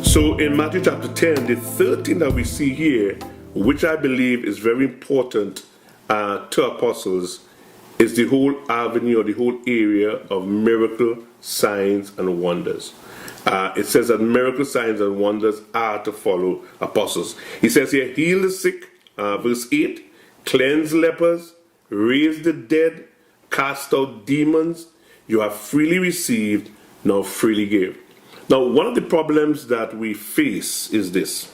So in Matthew chapter 10, the third thing that we see here, which I believe is very important to apostles, is the whole avenue or the whole area of miracle, signs, and wonders. It says that miracle, signs, and wonders are to follow apostles. He says here, heal the sick, verse 8, cleanse lepers, raise the dead, cast out demons. You have freely received, now freely give. Now, one of the problems that we face is this.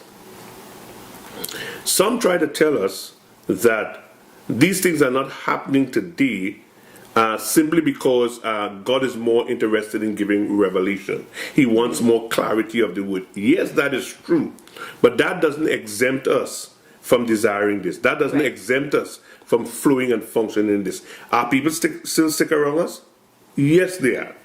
Some try to tell us that these things are not happening today simply because God is more interested in giving revelation. He wants more clarity of the word. Yes, that is true, but that doesn't exempt us from desiring this. That doesn't exempt us from flowing and functioning in this. Are people still sick around us? Yes, they are.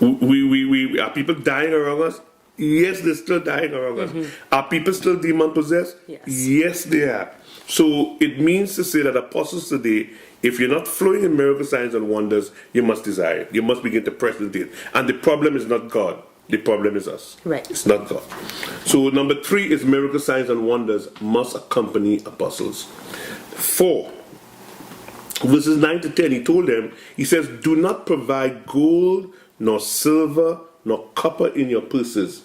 Are people dying around us? Yes, they're still dying around us. Are people still demon possessed? Yes, they are. So it means to say that apostles today, if you're not flowing in miracle signs and wonders, you must desire it. You must begin to press the date. And the problem is not God. The problem is us. Right. It's not God. So number 3 is miracle signs and wonders must accompany apostles. 4. Verses 9 to 10, he told them, he says, do not provide gold, nor silver, nor copper in your purses,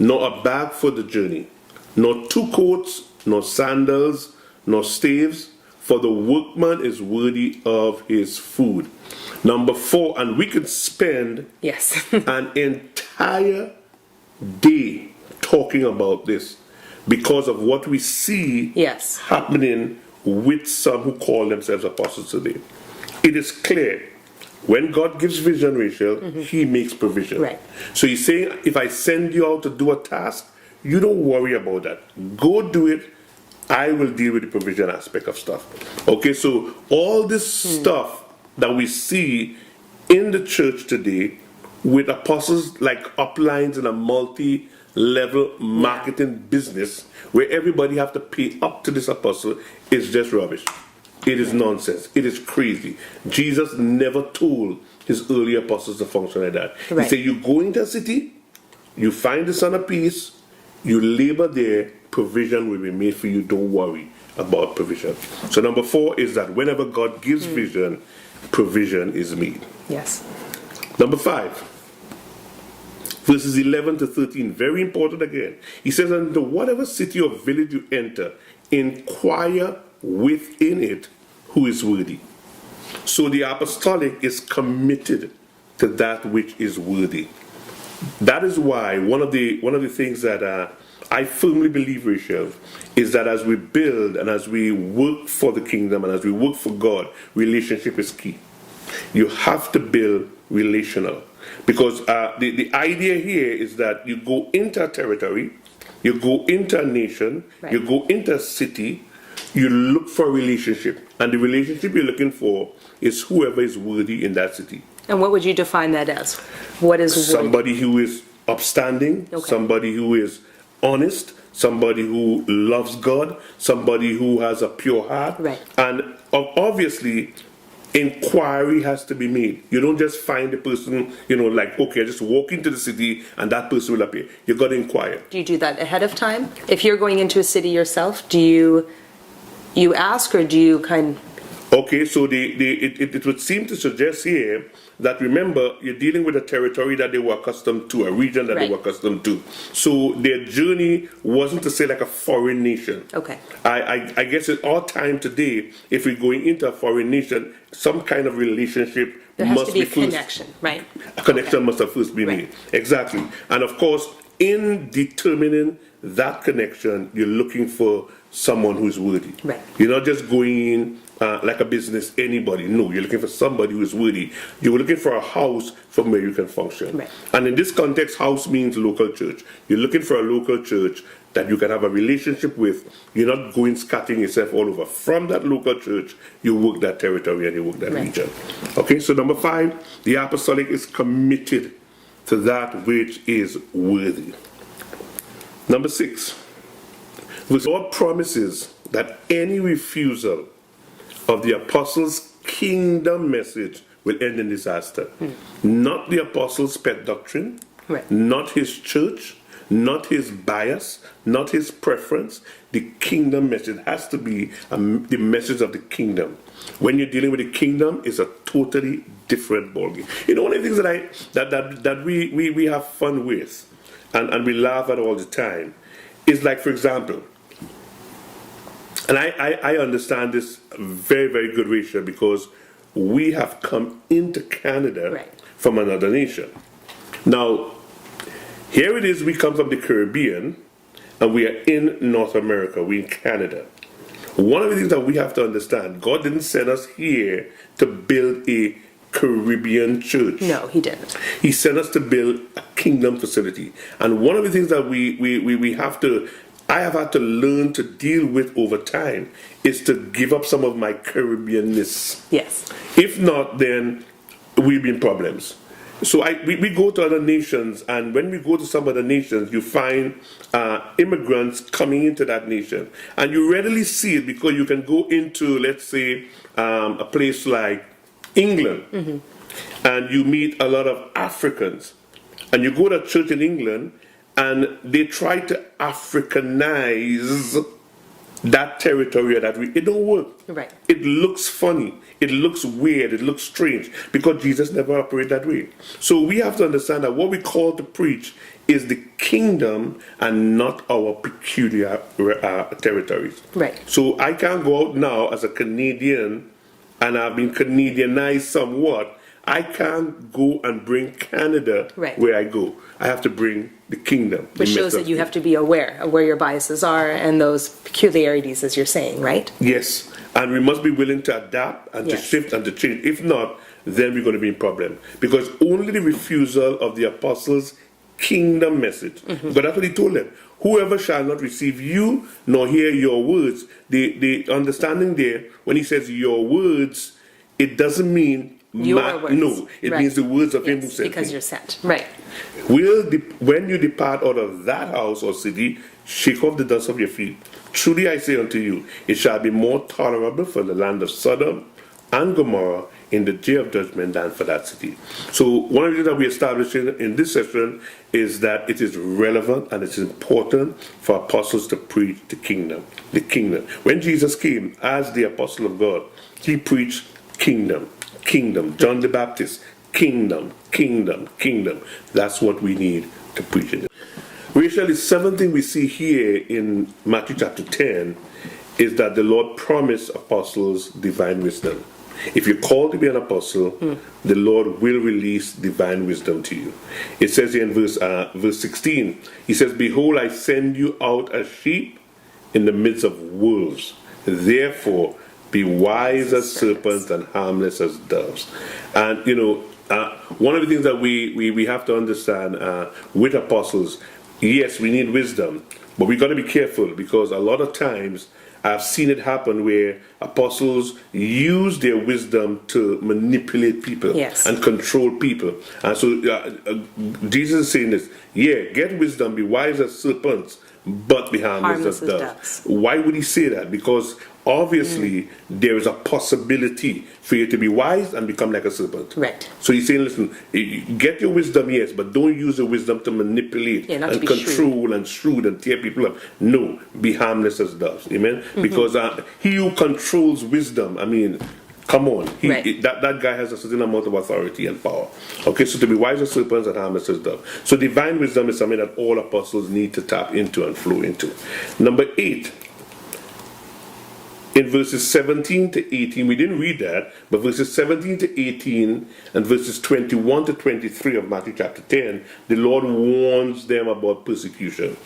nor a bag for the journey, nor 2 coats, nor sandals, nor staves, for the workman is worthy of his food. Number 4, and we could spend an entire day talking about this because of what we see happening with some who call themselves apostles today. It is clear. When God gives vision, Rachel, he makes provision. Right. So he's saying, if I send you out to do a task, you don't worry about that. Go do it. I will deal with the provision aspect of stuff. Okay, so all this stuff that we see in the church today with apostles like uplines in a multi-level marketing business where everybody have to pay up to this apostle is just rubbish. It is nonsense. It is crazy. Jesus never told his early apostles to function like that. He said, you go into a city, you find the Son of Peace, you labor there, provision will be made for you. Don't worry about provision. So number 4 is that whenever God gives vision, provision is made. Yes. Number 5. Verses 11 to 13, very important again. He says, into whatever city or village you enter, inquire within it who is worthy. So the apostolic is committed to that which is worthy. That is why one of the things that I firmly believe, Rachel, is that as we build and as we work for the kingdom and as we work for God, relationship is key. You have to build relational. Because the idea here is that you go into a territory, you go into a nation, you go into a city, you look for a relationship. And the relationship you're looking for is whoever is worthy in that city. And what would you define that as? What is worthy? Somebody who is upstanding, somebody who is honest, somebody who loves God, somebody who has a pure heart. Right. And obviously, inquiry has to be made. You don't just find the person, like, okay, I just walk into the city and that person will appear. You've got to inquire. Do you do that ahead of time? If you're going into a city yourself, do you ask or do you kind of... Okay, so it would seem to suggest here that, remember, you're dealing with a territory that they were accustomed to, a region that they were accustomed to. So their journey wasn't to say like a foreign nation. Okay. I guess in our time today, if we're going into a foreign nation, some kind of relationship there has must to be a first, connection, right? A connection must have first been made. Exactly. And of course, in determining that connection, you're looking for someone who's worthy. Right. You're not just going in like a business, anybody. No, you're looking for somebody who is worthy. You're looking for a house from where you can function. Right. And in this context, house means local church. You're looking for a local church that you can have a relationship with. You're not going scattering yourself all over. From that local church, you work that territory and you work that region. Okay, so number 5, the apostolic is committed to that which is worthy. Number 6, the Lord promises that any refusal of the apostles' kingdom message will end in disaster. Not the apostles' pet doctrine, not his church, not his bias, not his preference. The kingdom message has to be the message of the kingdom. When you're dealing with the kingdom, it's a totally different ballgame. You know, one of the things that we have fun with, and we laugh at all the time, is like, for example, and I understand this very, very good, Rachel, because we have come into Canada Right. from another nation. Now, here it is, we come from the Caribbean, and we are in North America, we're in Canada. One of the things that we have to understand, God didn't send us here to build a Caribbean church. No, he didn't. He sent us to build a kingdom facility. And one of the things that we have to, I have had to learn to deal with over time, is to give up some of my Caribbeanness. Yes. If not, then we'll be in problems. So we go to other nations, and when we go to some other nations, you find immigrants coming into that nation. And you readily see it because you can go into, let's say, a place like England, and you meet a lot of Africans. And you go to a church in England, and they try to Africanize that territory, it don't work. Right. It looks funny. It looks weird. It looks strange because Jesus never operated that way. So we have to understand that what we call to preach is the kingdom and not our peculiar territories. Right. So I can't go out now as a Canadian, and I've been Canadianized somewhat. I can't go and bring Canada Right. where I go. I have to bring the kingdom. Which shows that you have to be aware of where your biases are and those peculiarities, as you're saying, right? Yes, and we must be willing to adapt and to Yes. shift and to change. If not, then we're going to be in problem. Because only the refusal of the apostles' kingdom message, but that's what he told them. Whoever shall not receive you nor hear your words. The understanding there, when he says your words, it doesn't mean Your words. no, it Right. means the words of him who Yes, sent because me. you're sent. Right. When you depart out of that house or city, shake off the dust of your feet. Truly I say unto you, it shall be more tolerable for the land of Sodom and Gomorrah in the day of judgment than for that city. So one of the things that we established in this session is that it is relevant and it's important for apostles to preach the kingdom. The kingdom. When Jesus came as the apostle of God, he preached kingdom. Kingdom. John the Baptist. Kingdom. Kingdom. Kingdom. That's what we need to preach it. Rachel, the seventh thing we see here in Matthew chapter 10 is that the Lord promised apostles divine wisdom. If you're called to be an apostle, the Lord will release divine wisdom to you. It says here in verse 16, he says, behold, I send you out as sheep in the midst of wolves. Therefore, be wise as serpents and harmless as doves. And, one of the things that we have to understand with apostles, yes, we need wisdom, but we got to be careful because a lot of times I've seen it happen where apostles use their wisdom to manipulate people Yes. and control people. And so Jesus is saying this, get wisdom, be wise as serpents, but be harmless as doves. Why would he say that? Because obviously there is a possibility for you to be wise and become like a serpent. Right. So he's saying, listen, get your wisdom, yes, but don't use the wisdom to manipulate not to and be control and shrewd and tear people up. No, be harmless as doves. Amen? Because he who controls wisdom, come on. Right. That guy has a certain amount of authority and power. Okay, so to be wise as serpents and harmless as doves. So divine wisdom is something that all apostles need to tap into and flow into. Number 8. In verses 17 to 18, we didn't read that, but verses 17 to 18 and verses 21 to 23 of Matthew chapter 10, the Lord warns them about persecution.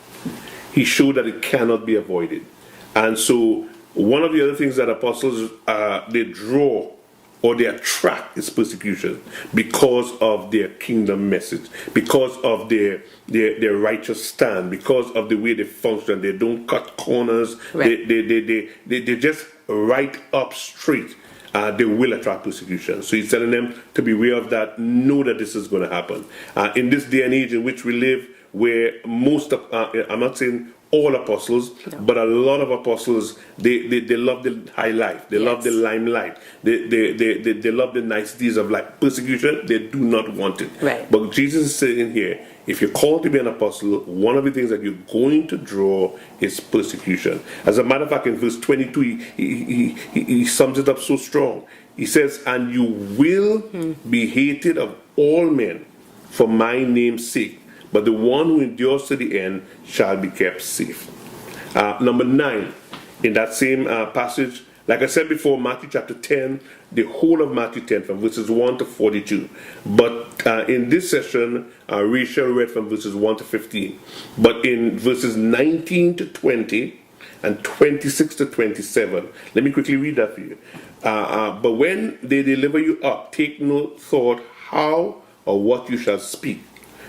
He showed that it cannot be avoided. And so one of the other things that apostles, they draw or they attract is persecution because of their kingdom message, because of their righteous stand, because of the way they function. They don't cut corners. Right. They just right up straight. They will attract persecution. So he's telling them to be aware of that, know that this is going to happen. In this day and age in which we live, where most of, I'm not saying all apostles, but a lot of apostles, they love the high life, they love the limelight, they love the niceties of life. Persecution, they do not want it. Right. But Jesus is saying here, if you're called to be an apostle, one of the things that you're going to draw is persecution. As a matter of fact, in verse 22, he sums it up so strong. He says, and you will be hated of all men for my name's sake, but the one who endures to the end shall be kept safe. Number 9, in that same passage, like I said before, Matthew chapter 10, the whole of Matthew 10 from verses 1 to 42. But in this session, Rachel read from verses 1 to 15. But in verses 19 to 20 and 26 to 27, let me quickly read that for you. But when they deliver you up, take no thought how or what you shall speak.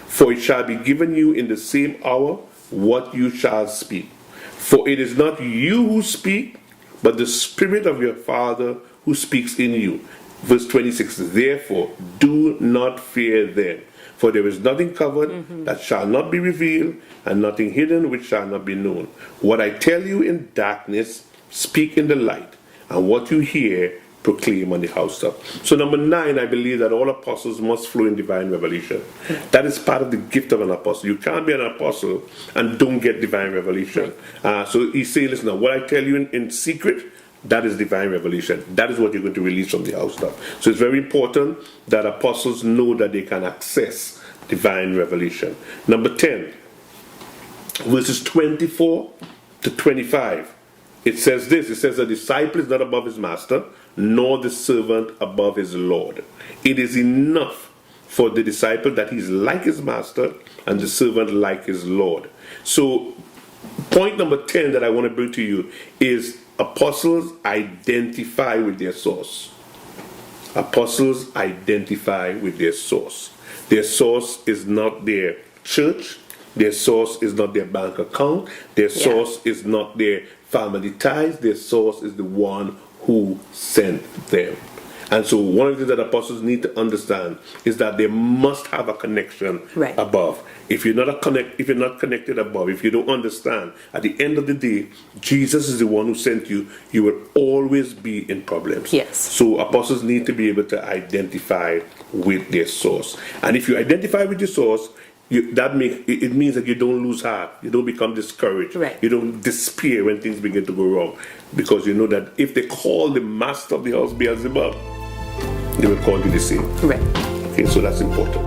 For it shall be given you in the same hour what you shall speak. For it is not you who speak, but the Spirit of your Father who speaks in you. Verse 26, therefore, do not fear them. For there is nothing covered that shall not be revealed, and nothing hidden which shall not be known. What I tell you in darkness, speak in the light, and what you hear, proclaim on the housetop. So number 9, I believe that all apostles must flow in divine revelation. That is part of the gift of an apostle. You can't be an apostle and don't get divine revelation. So he's saying, listen, now, what I tell you in secret, that is divine revelation. That is what you're going to release from the housetop. So it's very important that apostles know that they can access divine revelation. Number 10, verses 24 to 25. It says this, it says, the disciple is not above his master, nor the servant above his Lord. It is enough for the disciple that he's like his master and the servant like his Lord. So point number 10 that I want to bring to you is apostles identify with their source. Apostles identify with their source. Their source is not their church. Their source is not their bank account. Their source is not their family ties. Their source is the one who sent them. And so one of the things that apostles need to understand is that they must have a connection above. If you're not connected above, if you don't understand, at the end of the day, Jesus is the one who sent you, you will always be in problems. Yes. So apostles need to be able to identify with their source. And if you identify with your source, it means that you don't lose heart. You don't become discouraged. Right. You don't despair when things begin to go wrong. Because you know that if they call the master of the house Beelzebub, they will call you the same. Right. Okay, so that's important.